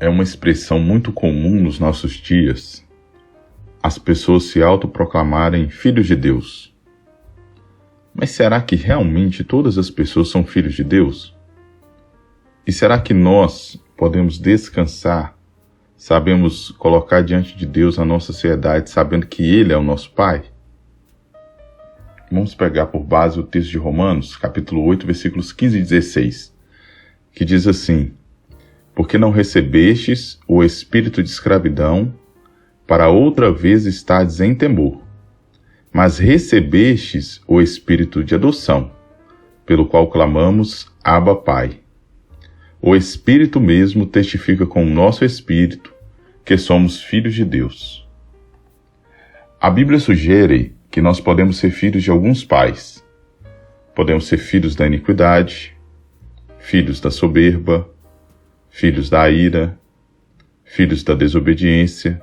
É uma expressão muito comum nos nossos dias as pessoas se autoproclamarem filhos de Deus. Mas será que realmente todas as pessoas são filhos de Deus? E será que nós podemos descansar, sabemos colocar diante de Deus a nossa ansiedade, sabendo que Ele é o nosso Pai? Vamos pegar por base o texto de Romanos, capítulo 8, versículos 15 e 16, que diz assim: porque não recebestes o espírito de escravidão, para outra vez estardes em temor, mas recebestes o espírito de adoção, pelo qual clamamos, Abba, Pai. O Espírito mesmo testifica com o nosso espírito que somos filhos de Deus. A Bíblia sugere que nós podemos ser filhos de alguns pais. Podemos ser filhos da iniquidade, filhos da soberba, filhos da ira, filhos da desobediência.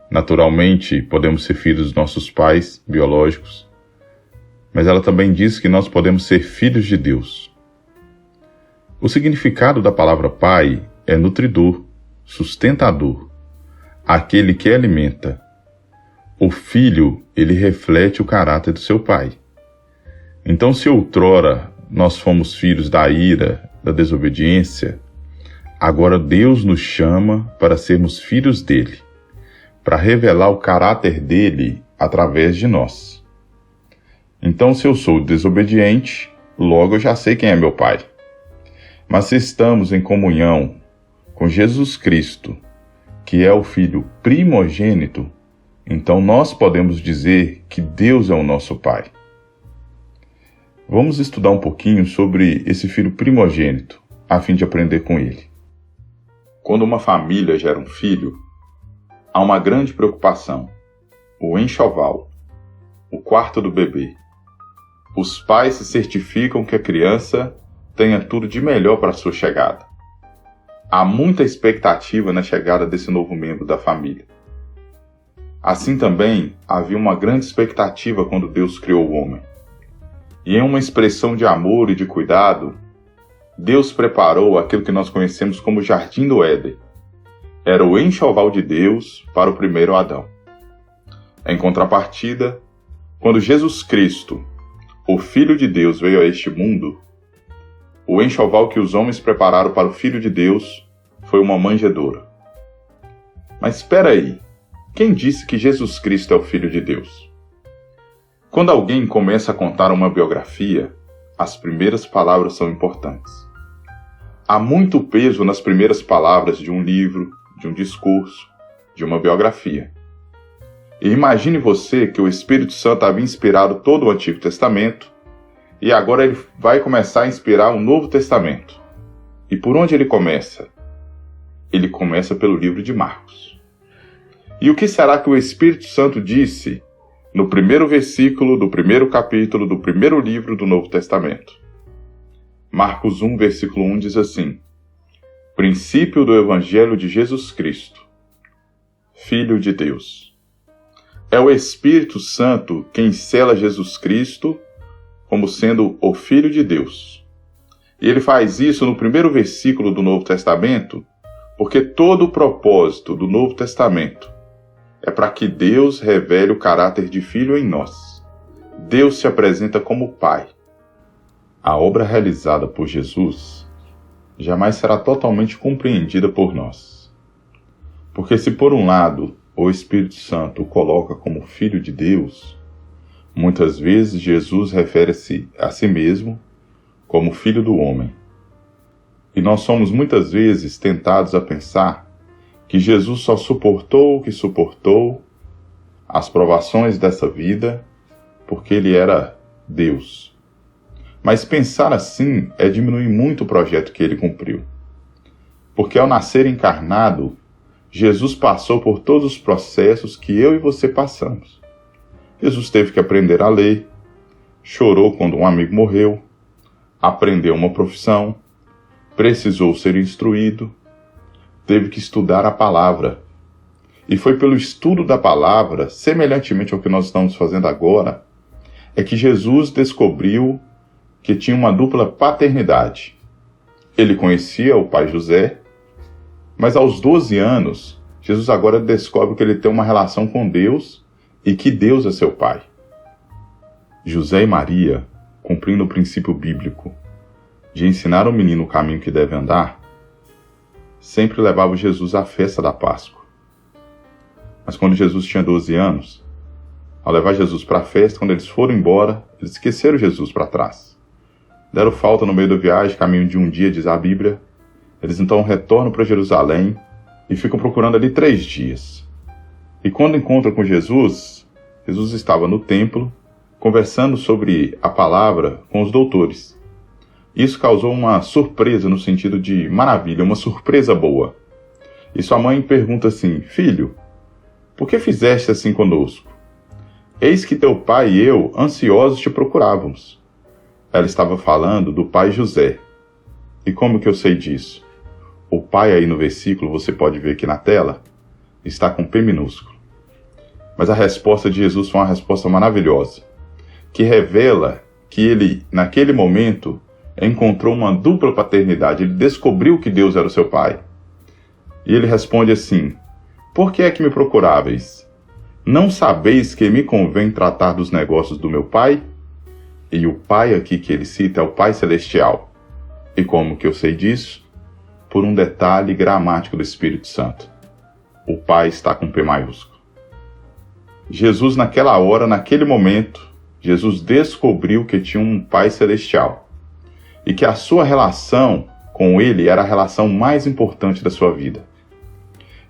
Naturalmente, podemos ser filhos dos nossos pais biológicos, mas ela também diz que nós podemos ser filhos de Deus. O significado da palavra pai é nutridor, sustentador, aquele que alimenta. O filho, ele reflete o caráter do seu pai. Então, se outrora nós fomos filhos da ira, da desobediência, agora Deus nos chama para sermos filhos dele, para revelar o caráter dele através de nós. Então, se eu sou desobediente, logo eu já sei quem é meu pai. Mas se estamos em comunhão com Jesus Cristo, que é o Filho primogênito, então nós podemos dizer que Deus é o nosso Pai. Vamos estudar um pouquinho sobre esse Filho primogênito, a fim de aprender com ele. Quando uma família gera um filho, há uma grande preocupação: o enxoval, o quarto do bebê. Os pais se certificam que a criança tenha tudo de melhor para a sua chegada. Há muita expectativa na chegada desse novo membro da família. Assim também havia uma grande expectativa quando Deus criou o homem. E em uma expressão de amor e de cuidado, Deus preparou aquilo que nós conhecemos como Jardim do Éden. Era o enxoval de Deus para o primeiro Adão. Em contrapartida, quando Jesus Cristo, o Filho de Deus, veio a este mundo, o enxoval que os homens prepararam para o Filho de Deus foi uma manjedoura. Mas espera aí, quem disse que Jesus Cristo é o Filho de Deus? Quando alguém começa a contar uma biografia, as primeiras palavras são importantes. Há muito peso nas primeiras palavras de um livro, de um discurso, de uma biografia. E imagine você que o Espírito Santo havia inspirado todo o Antigo Testamento e agora ele vai começar a inspirar o Novo Testamento. E por onde ele começa? Ele começa pelo livro de Marcos. E o que será que o Espírito Santo disse no primeiro versículo do primeiro capítulo do primeiro livro do Novo Testamento? Marcos 1, versículo 1 diz assim: princípio do Evangelho de Jesus Cristo, Filho de Deus. É o Espírito Santo quem sela Jesus Cristo como sendo o Filho de Deus. E ele faz isso no primeiro versículo do Novo Testamento, porque todo o propósito do Novo Testamento é para que Deus revele o caráter de Filho em nós. Deus se apresenta como Pai. A obra realizada por Jesus jamais será totalmente compreendida por nós. Porque se por um lado o Espírito Santo o coloca como Filho de Deus, muitas vezes Jesus refere-se a si mesmo como Filho do homem. E nós somos muitas vezes tentados a pensar que Jesus só suportou o que suportou, as provações dessa vida, porque ele era Deus. Mas pensar assim é diminuir muito o projeto que ele cumpriu. Porque ao nascer encarnado, Jesus passou por todos os processos que eu e você passamos. Jesus teve que aprender a ler, chorou quando um amigo morreu, aprendeu uma profissão, precisou ser instruído, teve que estudar a palavra. E foi pelo estudo da palavra, semelhantemente ao que nós estamos fazendo agora, é que Jesus descobriu que tinha uma dupla paternidade. Ele conhecia o pai José, Mas aos 12 anos, Jesus agora descobre que ele tem uma relação com Deus e que Deus é seu pai. José e Maria, cumprindo o princípio bíblico de ensinar ao menino o caminho que deve andar, sempre levavam Jesus à festa da Páscoa. Mas quando Jesus tinha 12 anos, ao levar Jesus para a festa, quando eles foram embora, eles esqueceram Jesus para trás. Deram falta no meio da viagem, caminho de um dia, diz a Bíblia. Eles então retornam para Jerusalém e ficam procurando ali 3 dias. E quando encontram com Jesus, Jesus estava no templo, conversando sobre a palavra com os doutores. Isso causou uma surpresa no sentido de maravilha, uma surpresa boa. E sua mãe pergunta assim: Filho, por que fizeste assim conosco? Eis que teu pai e eu, ansiosos, te procurávamos. Ela estava falando do pai José. E como que eu sei disso? O pai aí no versículo, você pode ver aqui na tela, está com P minúsculo. Mas a resposta de Jesus foi uma resposta maravilhosa, que revela que ele, naquele momento, encontrou uma dupla paternidade. Ele descobriu que Deus era o seu pai. E ele responde assim: Por que é que me procuráveis? Não sabeis que me convém tratar dos negócios do meu pai? E o pai aqui que ele cita é o Pai Celestial. E como que eu sei disso? Por um detalhe gramático do Espírito Santo. O pai está com P maiúsculo. Jesus, naquela hora, naquele momento, Jesus descobriu que tinha um Pai Celestial. E que a sua relação com ele era a relação mais importante da sua vida.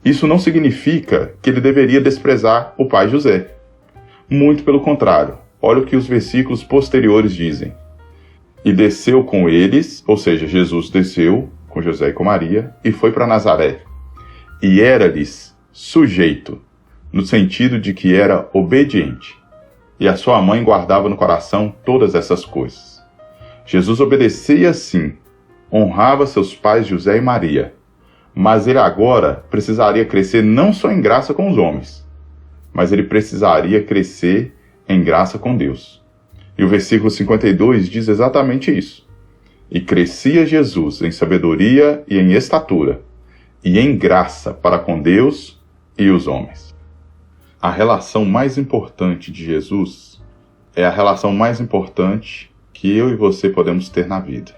Isso não significa que ele deveria desprezar o pai José. Muito pelo contrário. Olha o que os versículos posteriores dizem. E desceu com eles, ou seja, Jesus desceu com José e com Maria, e foi para Nazaré. E era-lhes sujeito, no sentido de que era obediente. E a sua mãe guardava no coração todas essas coisas. Jesus obedecia sim, honrava seus pais José e Maria, mas ele agora precisaria crescer não só em graça com os homens, mas ele precisaria crescer em graça com Deus. E o versículo 52 diz exatamente isso. E crescia Jesus em sabedoria e em estatura, e em graça para com Deus e os homens. A relação mais importante de Jesus é a relação mais importante que eu e você podemos ter na vida,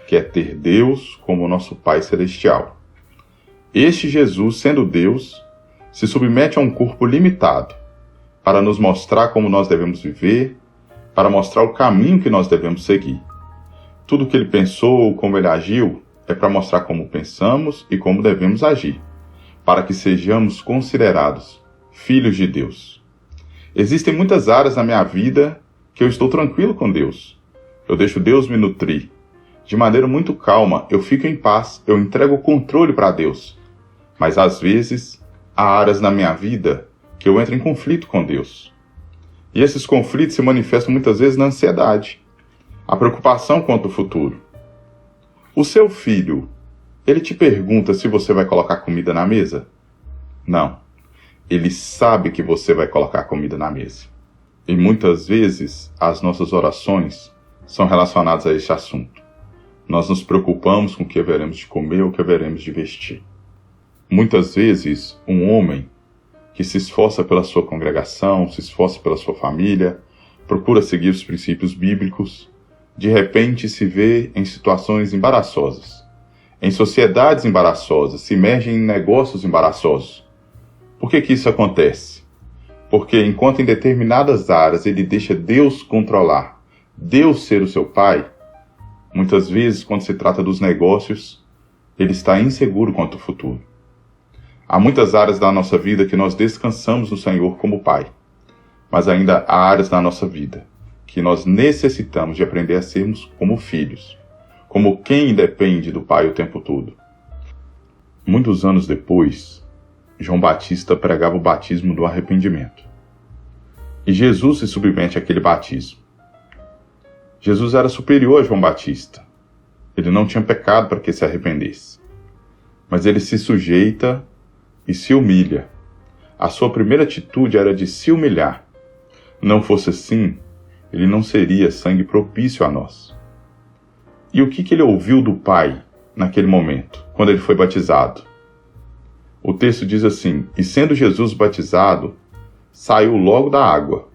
que é ter Deus como nosso Pai Celestial. Este Jesus, sendo Deus, se submete a um corpo limitado para nos mostrar como nós devemos viver, para mostrar o caminho que nós devemos seguir. Tudo que ele pensou, como ele agiu, é para mostrar como pensamos e como devemos agir, para que sejamos considerados filhos de Deus. Existem muitas áreas na minha vida que eu estou tranquilo com Deus. Eu deixo Deus me nutrir. De maneira muito calma, eu fico em paz, eu entrego o controle para Deus. Mas às vezes, há áreas na minha vida que eu entro em conflito com Deus. E esses conflitos se manifestam muitas vezes na ansiedade, a preocupação quanto ao futuro. O seu filho, ele te pergunta se você vai colocar comida na mesa? Não. Ele sabe que você vai colocar comida na mesa. E muitas vezes, as nossas orações são relacionadas a este assunto. Nós nos preocupamos com o que haveremos de comer ou o que haveremos de vestir. Muitas vezes, um homem que se esforça pela sua congregação, se esforça pela sua família, procura seguir os princípios bíblicos, de repente se vê em situações embaraçosas, em sociedades embaraçosas, se imerge em negócios embaraçosos. Por que isso acontece? Porque enquanto em determinadas áreas ele deixa Deus controlar, Deus ser o seu pai, muitas vezes quando se trata dos negócios, ele está inseguro quanto ao futuro. Há muitas áreas da nossa vida que nós descansamos no Senhor como Pai, mas ainda há áreas da nossa vida que nós necessitamos de aprender a sermos como filhos, como quem depende do Pai o tempo todo. Muitos anos depois, João Batista pregava o batismo do arrependimento. E Jesus se submete àquele batismo. Jesus era superior a João Batista. Ele não tinha pecado para que se arrependesse. Mas ele se sujeita e se humilha. A sua primeira atitude era de se humilhar. Não fosse assim, ele não seria sangue propício a nós. E o que ele ouviu do Pai naquele momento, quando ele foi batizado? O texto diz assim: E sendo Jesus batizado, saiu logo da água.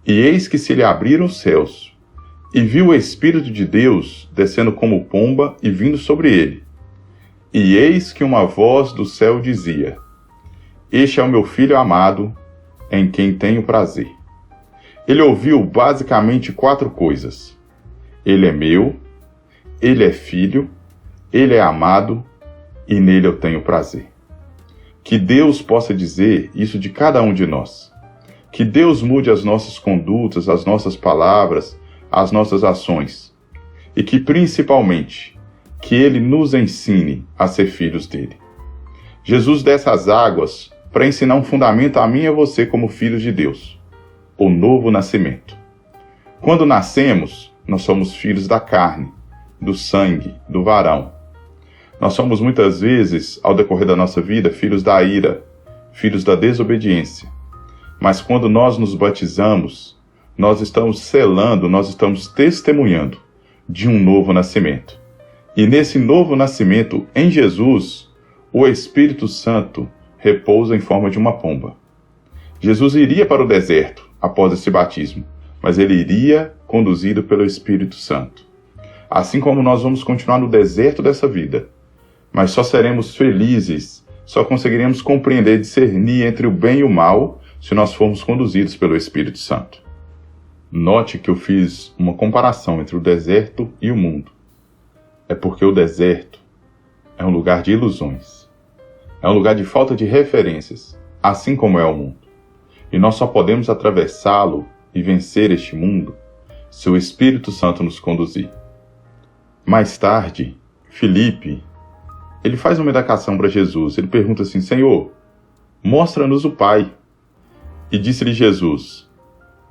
E eis que se lhe abriram os céus, e viu o Espírito de Deus descendo como pomba e vindo sobre ele. E eis que uma voz do céu dizia: Este é o meu Filho amado, em quem tenho prazer. Ele ouviu basicamente 4 coisas. Ele é meu, ele é filho, ele é amado e nele eu tenho prazer. Que Deus possa dizer isso de cada um de nós. Que Deus mude as nossas condutas, as nossas palavras, as nossas ações. E que, principalmente, que Ele nos ensine a ser filhos dele. Jesus desce às águas para ensinar um fundamento a mim e a você como filhos de Deus. O novo nascimento. Quando nascemos, nós somos filhos da carne, do sangue, do varão. Nós somos muitas vezes, ao decorrer da nossa vida, filhos da ira, filhos da desobediência. Mas quando nós nos batizamos, nós estamos selando, nós estamos testemunhando de um novo nascimento. E nesse novo nascimento, em Jesus, o Espírito Santo repousa em forma de uma pomba. Jesus iria para o deserto após esse batismo, mas ele iria conduzido pelo Espírito Santo. Assim como nós vamos continuar no deserto dessa vida, mas só seremos felizes, só conseguiremos compreender, discernir entre o bem e o mal, se nós formos conduzidos pelo Espírito Santo. Note que eu fiz uma comparação entre o deserto e o mundo. É porque o deserto é um lugar de ilusões. É um lugar de falta de referências, assim como é o mundo. E nós só podemos atravessá-lo e vencer este mundo se o Espírito Santo nos conduzir. Mais tarde, Filipe, ele faz uma indagação para Jesus. Ele pergunta assim: Senhor, mostra-nos o Pai. E disse-lhe Jesus: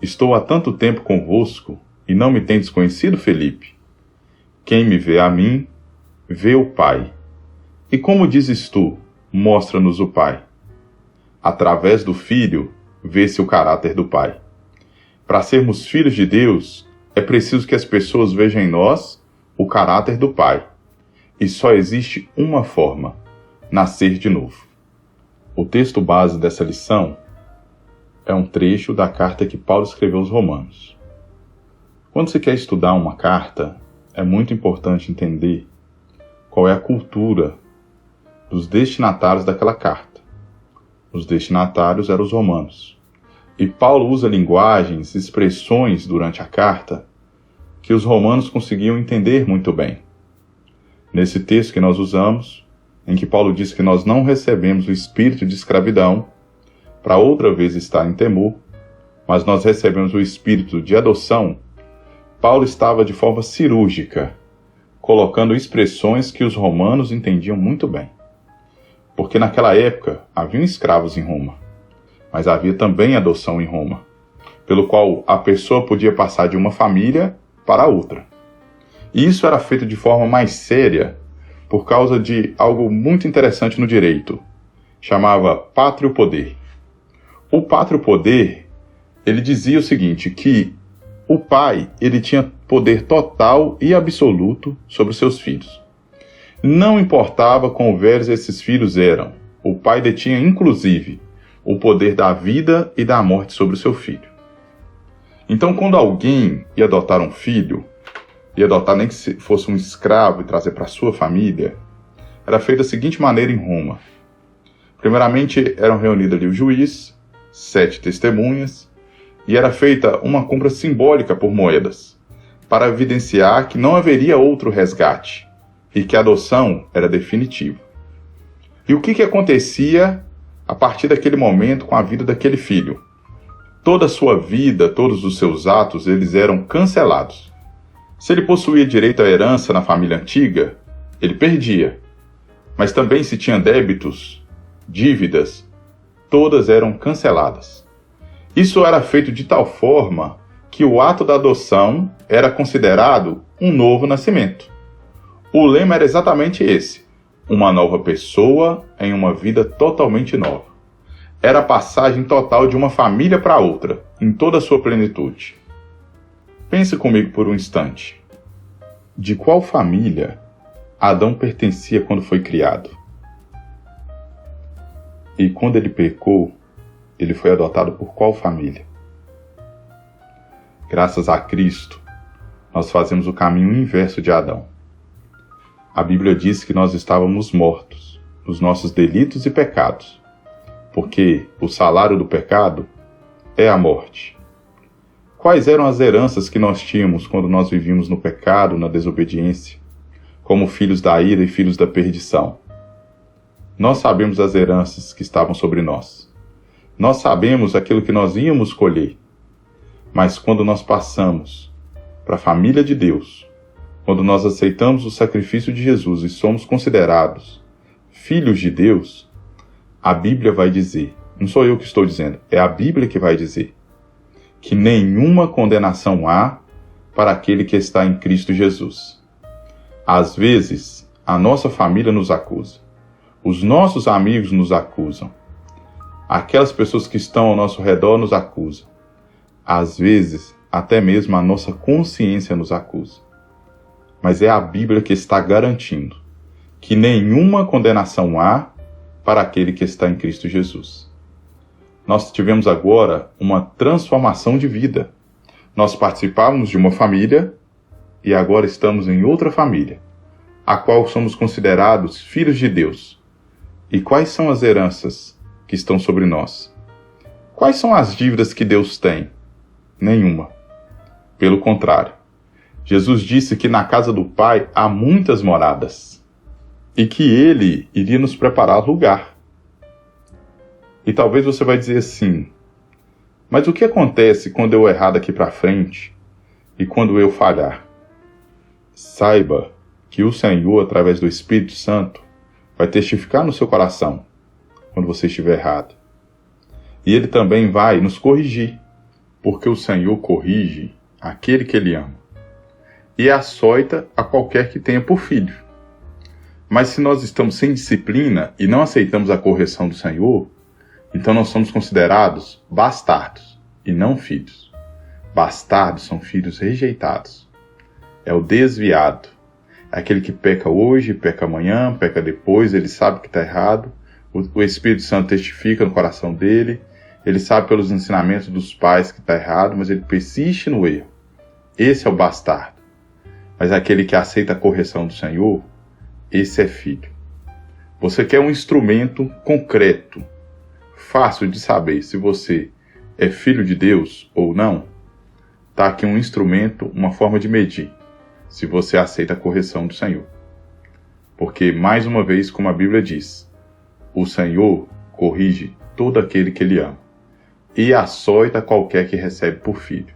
Estou há tanto tempo convosco e não me tendes conhecido, Filipe? Quem me vê a mim, vê o Pai. E como dizes tu, mostra-nos o Pai? Através do Filho, vê-se o caráter do Pai. Para sermos filhos de Deus, é preciso que as pessoas vejam em nós o caráter do Pai. E só existe uma forma: nascer de novo. O texto base dessa lição é um trecho da carta que Paulo escreveu aos Romanos. Quando você quer estudar uma carta, é muito importante entender qual é a cultura dos destinatários daquela carta. Os destinatários eram os romanos. E Paulo usa linguagens, expressões durante a carta que os romanos conseguiam entender muito bem. Nesse texto que nós usamos, em que Paulo diz que nós não recebemos o espírito de escravidão para outra vez estar em temor, mas nós recebemos o espírito de adoção, Paulo estava de forma cirúrgica, colocando expressões que os romanos entendiam muito bem. Porque naquela época haviam escravos em Roma, mas havia também adoção em Roma, pelo qual a pessoa podia passar de uma família para outra. E isso era feito de forma mais séria por causa de algo muito interessante no direito. Chamava pátrio poder. O pátrio poder, ele dizia o seguinte, que o pai, ele tinha poder total e absoluto sobre os seus filhos. Não importava quão velhos esses filhos eram, o pai detinha inclusive o poder da vida e da morte sobre o seu filho. Então, quando alguém ia adotar um filho, ia adotar nem que fosse um escravo e trazer para sua família, era feito da seguinte maneira em Roma. Primeiramente, eram reunidos ali o juiz, 7 testemunhas, e era feita uma compra simbólica por moedas, para evidenciar que não haveria outro resgate, e que a adoção era definitiva. E o que acontecia a partir daquele momento com a vida daquele filho? Toda a sua vida, todos os seus atos, eles eram cancelados. Se ele possuía direito à herança na família antiga, ele perdia. Mas também se tinha débitos, dívidas, todas eram canceladas. Isso era feito de tal forma que o ato da adoção era considerado um novo nascimento. O lema era exatamente esse: uma nova pessoa em uma vida totalmente nova. Era a passagem total de uma família para outra, em toda a sua plenitude. Pense comigo por um instante. De qual família Adão pertencia quando foi criado? E quando ele pecou, ele foi adotado por qual família? Graças a Cristo, nós fazemos o caminho inverso de Adão. A Bíblia diz que nós estávamos mortos nos nossos delitos e pecados, porque o salário do pecado é a morte. Quais eram as heranças que nós tínhamos quando nós vivíamos no pecado, na desobediência, como filhos da ira e filhos da perdição? Nós sabemos as heranças que estavam sobre nós. Nós sabemos aquilo que nós íamos colher. Mas quando nós passamos para a família de Deus, quando nós aceitamos o sacrifício de Jesus e somos considerados filhos de Deus, a Bíblia vai dizer, não sou eu que estou dizendo, é a Bíblia que vai dizer, que nenhuma condenação há para aquele que está em Cristo Jesus. Às vezes, a nossa família nos acusa, os nossos amigos nos acusam, aquelas pessoas que estão ao nosso redor nos acusam. Às vezes, até mesmo a nossa consciência nos acusa. Mas é a Bíblia que está garantindo que nenhuma condenação há para aquele que está em Cristo Jesus. Nós tivemos agora uma transformação de vida. Nós participávamos de uma família e agora estamos em outra família, a qual somos considerados filhos de Deus. E quais são as heranças que estão sobre nós? Quais são as dívidas que Deus tem? Nenhuma. Pelo contrário, Jesus disse que na casa do Pai há muitas moradas e que Ele iria nos preparar lugar. E talvez você vai dizer assim, mas o que acontece quando eu errar daqui para frente e quando eu falhar? Saiba que o Senhor, através do Espírito Santo, vai testificar no seu coração quando você estiver errado. E Ele também vai nos corrigir, porque o Senhor corrige aquele que Ele ama e açoita a qualquer que tenha por filho. Mas se nós estamos sem disciplina e não aceitamos a correção do Senhor, então nós somos considerados bastardos e não filhos. Bastardos são filhos rejeitados. É o desviado. É aquele que peca hoje, peca amanhã, peca depois, ele sabe que está errado. O Espírito Santo testifica no coração dele. Ele sabe pelos ensinamentos dos pais que está errado, mas ele persiste no erro. Esse é o bastardo. Mas aquele que aceita a correção do Senhor, esse é filho. Você quer um instrumento concreto, fácil de saber se você é filho de Deus ou não? Está aqui um instrumento, uma forma de medir se você aceita a correção do Senhor. Porque, mais uma vez, como a Bíblia diz, o Senhor corrige todo aquele que Ele ama e açoita qualquer que recebe por filho.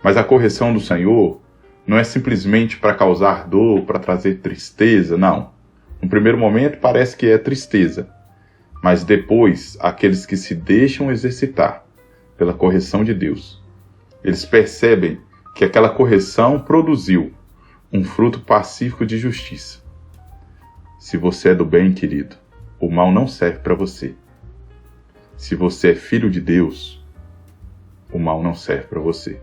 Mas a correção do Senhor não é simplesmente para causar dor, para trazer tristeza, não. No primeiro momento parece que é tristeza, mas depois aqueles que se deixam exercitar pela correção de Deus, eles percebem que aquela correção produziu um fruto pacífico de justiça. Se você é do bem, querido, o mal não serve para você. Se você é filho de Deus, o mal não serve para você.